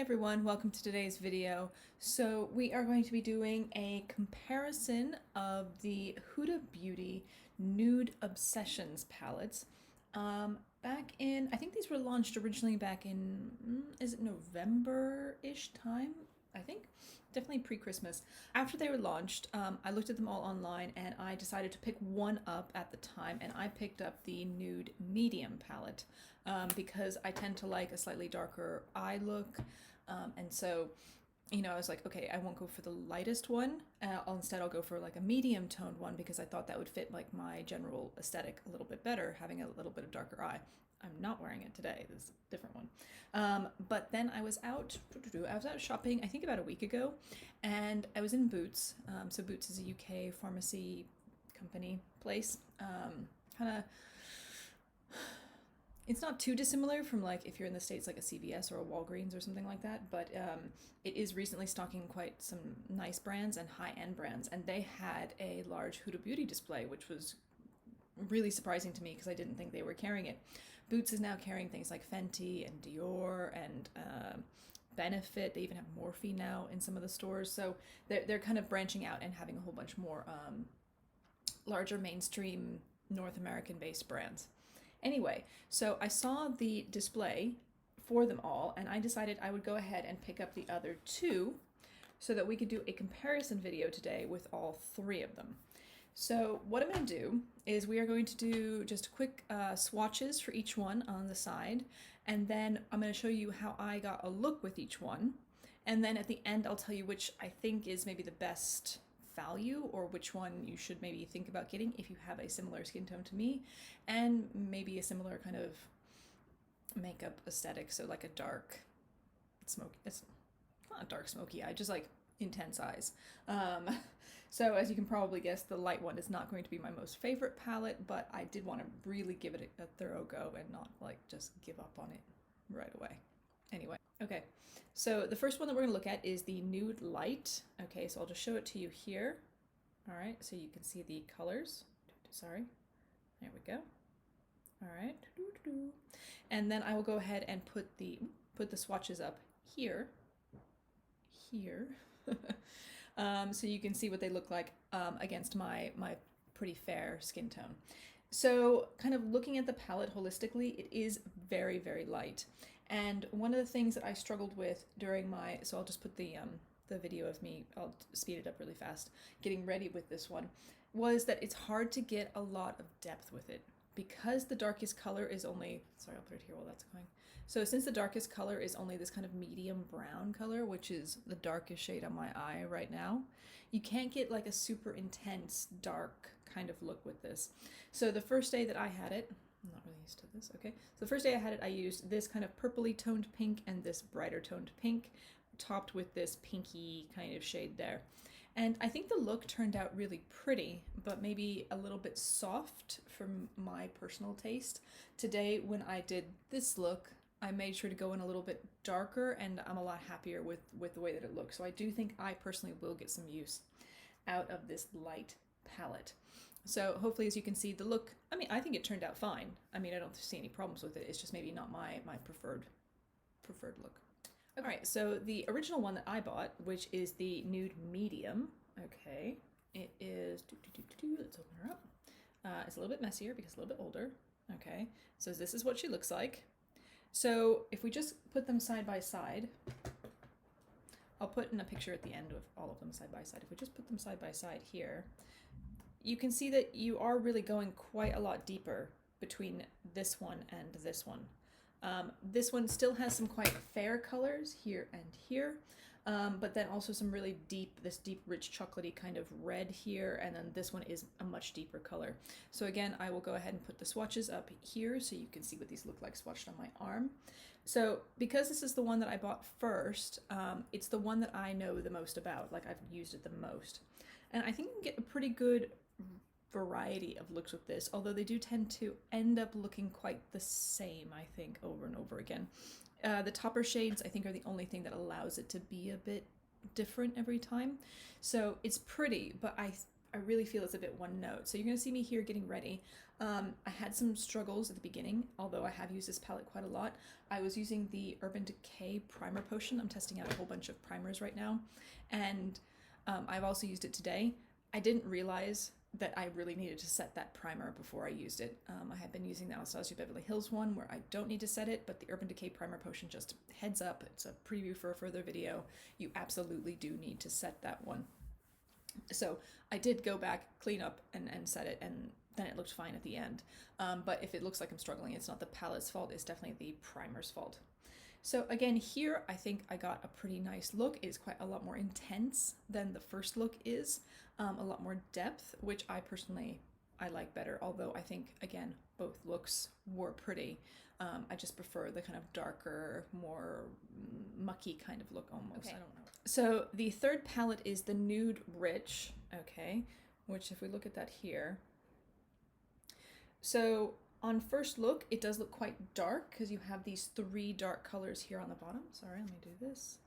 everyone, welcome to today's video. So we are going to be doing a comparison of the Huda Beauty Nude Obsessions palettes. Back in, I think these were launched originally back in, is it November-ish time? I think. Definitely pre-Christmas. After they were launched, I looked at them all online and I decided to pick one up at the time, and I picked up the Nude Medium palette because I tend to like a slightly darker eye look. And so, I was like, okay, I won't go for the lightest one. I'll go for like a medium toned one because I thought that would fit like my general aesthetic a little bit better, having a little bit of darker eye. I'm not wearing it today. This is a different one. But then I was out shopping, I think about a week ago, and I was in Boots. So Boots is a UK pharmacy company place. It's not too dissimilar from like if you're in the States, like a CVS or a Walgreens or something like that, but it is recently stocking quite some nice brands and high-end brands, and they had a large Huda Beauty display, which was really surprising to me because I didn't think they were carrying it. Boots is now carrying things like Fenty and Dior and Benefit. They even have Morphe now in some of the stores, so they're kind of branching out and having a whole bunch more larger mainstream North American based brands. Anyway, so I saw the display for them all, and I decided I would go ahead and pick up the other two so that we could do a comparison video today with all three of them. So what I'm going to do is we are going to do just quick swatches for each one on the side, and then I'm going to show you how I got a look with each one, and then at the end I'll tell you which I think is maybe the best value, or which one you should maybe think about getting if you have a similar skin tone to me and maybe a similar kind of makeup aesthetic, so like a dark smoky, it's not a dark smoky eye, just like intense eyes. So as you can probably guess, the light one is not going to be my most favorite palette, but I did want to really give it a thorough go and not like just give up on it right away. Anyway, okay, so the first one that we're going to look at is the Nude Light. Okay, so I'll just show it to you here. All right, so you can see the colors. Sorry, there we go. All right, and then I will go ahead and put the swatches up here. So you can see what they look like against my pretty fair skin tone. So kind of looking at the palette holistically, it is very, very light. And one of the things that I struggled with during so I'll just put the video of me, I'll speed it up really fast, getting ready with this one, was that it's hard to get a lot of depth with it. Because the darkest color is only, sorry, I'll put it here while that's going. So since the darkest color is only this kind of medium brown color, which is the darkest shade on my eye right now, you can't get like a super intense dark kind of look with this. So the first day that I had it, I'm not really used to this, okay. So the first day I had it, I used this kind of purpley toned pink and this brighter toned pink, topped with this pinky kind of shade there. And I think the look turned out really pretty, but maybe a little bit soft for my personal taste. Today, when I did this look, I made sure to go in a little bit darker, and I'm a lot happier with the way that it looks. So I do think I personally will get some use out of this light palette. So hopefully, as you can see, the look, I mean, I think it turned out fine. I mean, I don't see any problems with it. It's just maybe not my preferred look. All right, so the original one that I bought, which is the Nude Medium, okay, it is, let's open her up. It's a little bit messier because it's a little bit older, okay, so this is what she looks like. So if we just put them side by side, I'll put in a picture at the end of all of them side by side. If we just put them side by side here, you can see that you are really going quite a lot deeper between this one and this one. This one still has some quite fair colors here and here, but then also some really deep, this deep, rich, chocolatey kind of red here, and then this one is a much deeper color. So again, I will go ahead and put the swatches up here so you can see what these look like swatched on my arm. So because this is the one that I bought first, it's the one that I know the most about, like I've used it the most. And I think you can get a pretty good variety of looks with this, although they do tend to end up looking quite the same, I think, over and over again. The topper shades, I think, are the only thing that allows it to be a bit different every time. So it's pretty, but I really feel it's a bit one note. So you're going to see me here getting ready. I had some struggles at the beginning, although I have used this palette quite a lot. I was using the Urban Decay Primer Potion. I'm testing out a whole bunch of primers right now. And I've also used it today. I didn't realize that I really needed to set that primer before I used it. I have been using the Anastasia Beverly Hills one where I don't need to set it, but the Urban Decay Primer Potion, just heads up, it's a preview for a further video. You absolutely do need to set that one. So I did go back, clean up, and set it, and then it looked fine at the end. But if it looks like I'm struggling, it's not the palette's fault, it's definitely the primer's fault. So again, here I think I got a pretty nice look. It's quite a lot more intense than the first look is, a lot more depth, which I like better, although I think, again, both looks were pretty. I just prefer the kind of darker, more mucky kind of look almost. Okay. I don't know. So the third palette is the Nude Rich, okay, which if we look at that here. So on first look, it does look quite dark because you have these 3 dark colors here on the bottom. Sorry, let me do this.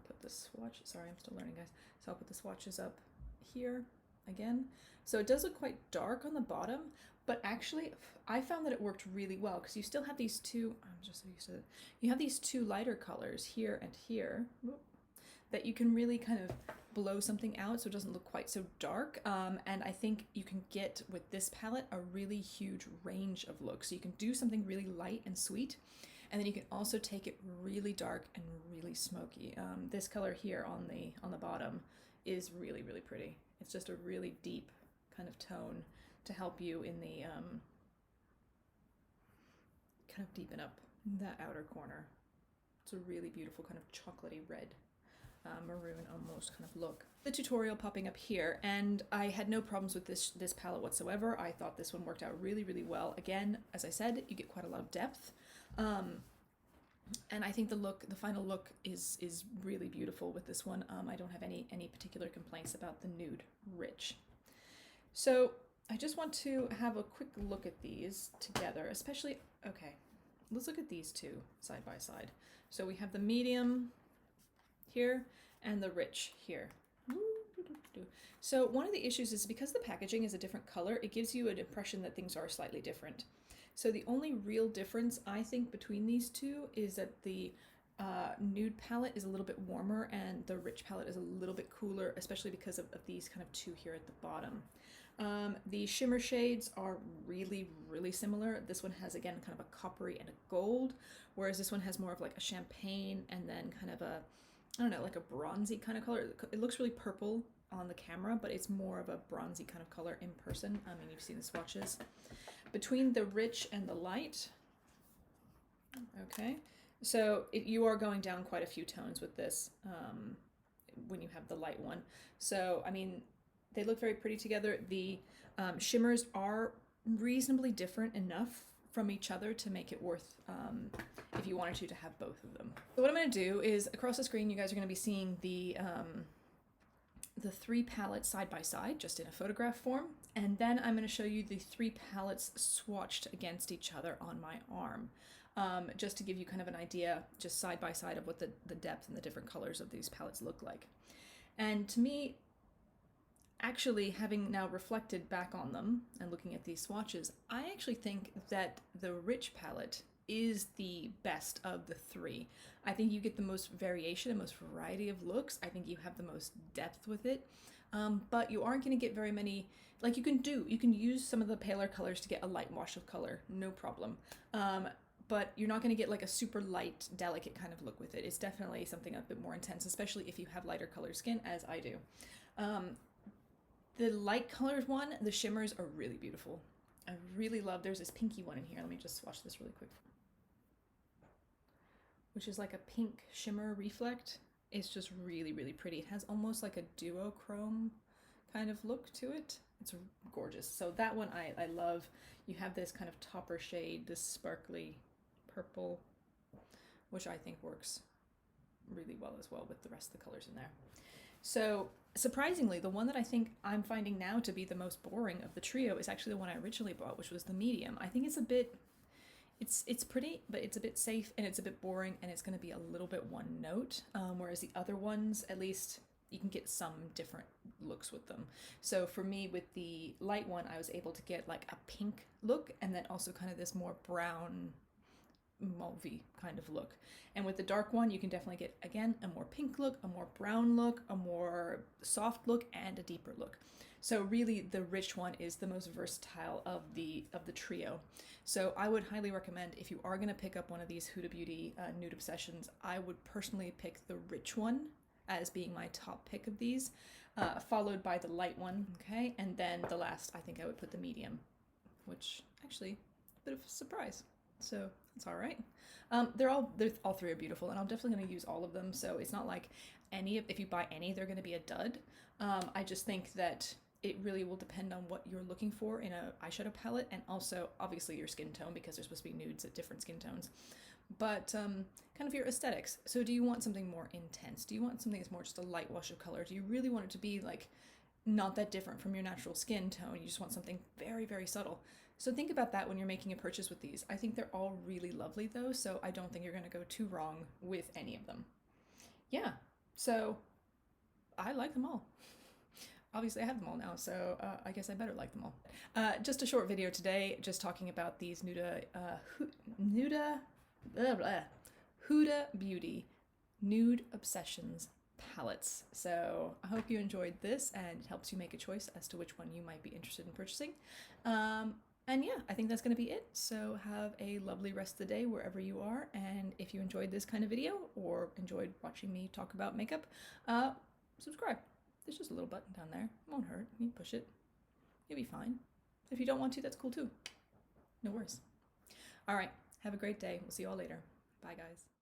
Put the swatch, sorry, I'm still learning, guys. So I'll put the swatches up here again. So it does look quite dark on the bottom, but actually I found that it worked really well because you still have these two, I'm just so used to it. You have these 2 lighter colors here and here that you can really kind of blow something out so it doesn't look quite so dark. And I think you can get with this palette a really huge range of looks. So you can do something really light and sweet, and then you can also take it really dark and really smoky. This color here on the bottom is really, really pretty. It's just a really deep kind of tone to help you in the kind of deepen up that outer corner. It's a really beautiful kind of chocolatey red, maroon almost kind of look. The tutorial popping up here, and I had no problems with this palette whatsoever. I thought this one worked out really, really well. Again, as I said, you get quite a lot of depth. And I think the final look is really beautiful with this one. I don't have any particular complaints about the Nude Rich. So I just want to have a quick look at these together, especially, okay, let's look at these two side by side. So we have the medium here and the rich here. So one of the issues is because the packaging is a different color, it gives you an impression that things are slightly different. So the only real difference I think between these two is that the nude palette is a little bit warmer and the rich palette is a little bit cooler, especially because of these kind of 2 here at the bottom. The shimmer shades are really, really similar. This one has, again, kind of a coppery and a gold, whereas this one has more of like a champagne and then kind of a, I don't know, like a bronzy kind of color. It looks really purple on the camera, but it's more of a bronzy kind of color in person. I mean, you've seen the swatches. Between the rich and the light, okay, so you are going down quite a few tones with this when you have the light one. So, I mean, they look very pretty together. The shimmers are reasonably different enough from each other to make it worth, if you wanted to have both of them. So what I'm going to do is, across the screen, you guys are going to be seeing the 3 palettes side by side, just in a photograph form, and then I'm going to show you the 3 palettes swatched against each other on my arm, just to give you kind of an idea, just side by side, of what the depth and the different colors of these palettes look like. And to me, actually, having now reflected back on them and looking at these swatches, I actually think that the Rich palette is the best of the 3. I think you get the most variation and most variety of looks. I think you have the most depth with it, but you aren't going to get very many, like you can use some of the paler colors to get a light wash of color, no problem. But you're not going to get like a super light, delicate kind of look with it. It's definitely something a bit more intense, especially if you have lighter colored skin, as I do. The light colored one, the shimmers are really beautiful. I really love, there's this pinky one in here. Let me just swatch this really quick. Which is like a pink shimmer reflect. It's just really, really pretty. It has almost like a duochrome kind of look to it. It's gorgeous. So that one I love. You have this kind of topper shade, this sparkly purple, which I think works really well as well with the rest of the colors in there. So surprisingly, the one that I think I'm finding now to be the most boring of the trio is actually the one I originally bought, which was the medium. I think it's a bit, it's pretty, but it's a bit safe and it's a bit boring and it's going to be a little bit one note, whereas the other ones, at least you can get some different looks with them. So for me, with the light one, I was able to get like a pink look and then also kind of this more brown mauvey kind of look. And with the dark one, you can definitely get, again, a more pink look, a more brown look, a more soft look, and a deeper look. So really the Rich one is the most versatile of the trio. So I would highly recommend, if you are going to pick up one of these Huda Beauty Nude Obsessions, I would personally pick the Rich one as being my top pick of these, followed by the light one, okay? And then the last, I think I would put the medium, which actually, a bit of a surprise. So it's all right. They're all three are beautiful, and I'm definitely going to use all of them. So it's not like if you buy any, they're going to be a dud. I just think that it really will depend on what you're looking for in a eyeshadow palette, and also obviously your skin tone, because they're supposed to be nudes at different skin tones. But kind of your aesthetics. So do you want something more intense? Do you want something that's more just a light wash of color? Do you really want it to be like not that different from your natural skin tone? You just want something very, very subtle. So think about that when you're making a purchase with these. I think they're all really lovely though, so I don't think you're going to go too wrong with any of them. Yeah, so I like them all. Obviously I have them all now, so I guess I better like them all. Just a short video today, just talking about these Huda Beauty Nude Obsessions palettes. So I hope you enjoyed this and it helps you make a choice as to which one you might be interested in purchasing. And yeah, I think that's going to be it. So have a lovely rest of the day wherever you are. And if you enjoyed this kind of video or enjoyed watching me talk about makeup, subscribe. There's just a little button down there. It won't hurt. You push it. You'll be fine. If you don't want to, that's cool too. No worries. All right. Have a great day. We'll see you all later. Bye, guys.